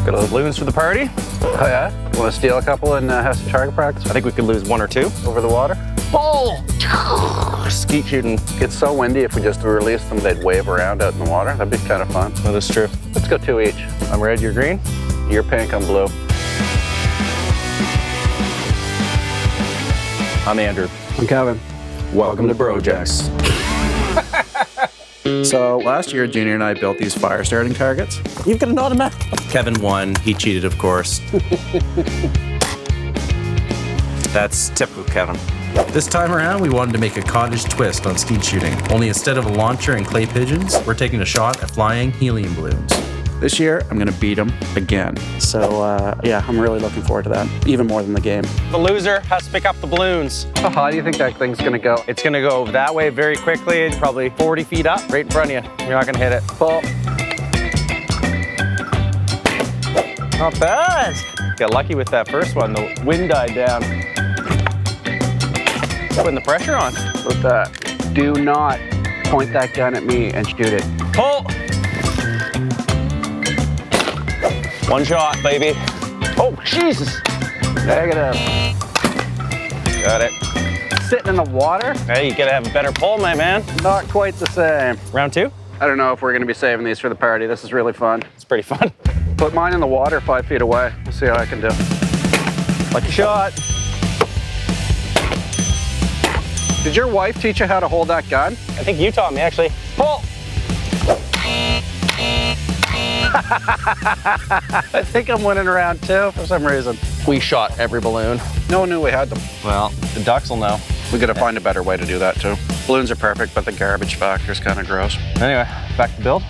Got those balloons for the party. Oh yeah? Want to steal a couple and have some target practice? I think we could lose 1 or 2. Over the water? Oh! Skeet shooting. It's so windy, if we just release them, they'd wave around out in the water. That'd be kind of fun. That is true. Let's go 2 each. I'm red, you're green. You're pink, I'm blue. I'm Andrew. I'm Kevin. Welcome to Brojects. So last year, Junior and I built these fire starting targets. You've got an automatic. Kevin won. He cheated, of course. That's typical Kevin. This time around, we wanted to make a cottage twist on skeet shooting. Only instead of a launcher and clay pigeons, we're taking a shot at flying helium balloons. This year, I'm gonna beat them again. So yeah, I'm really looking forward to that, even more than the game. The loser has to pick up the balloons. How high do you think that thing's gonna go? It's gonna go that way very quickly, probably 40 feet up, right in front of you. You're not gonna hit it. Pull. Not bad. Got lucky with that first one. The wind died down. Putting the pressure on. With that. Do not point that gun at me and shoot it. Pull. One shot, baby. Oh, Jesus. Negative. Got it. Sitting in the water? Hey, you gotta have a better pull, my man. Not quite the same. Round 2? I don't know if we're gonna be saving these for the party. This is really fun. It's pretty fun. Put mine in the water 5 feet away. We'll see how I can do. Lucky shot. Did your wife teach you how to hold that gun? I think you taught me, actually. Pull. I think I'm winning round 2 for some reason. We shot every balloon. No one knew we had them. Well, the ducks will know. We gotta find a better way to do that too. Balloons are perfect, but the garbage factor is kind of gross. Anyway, back to build.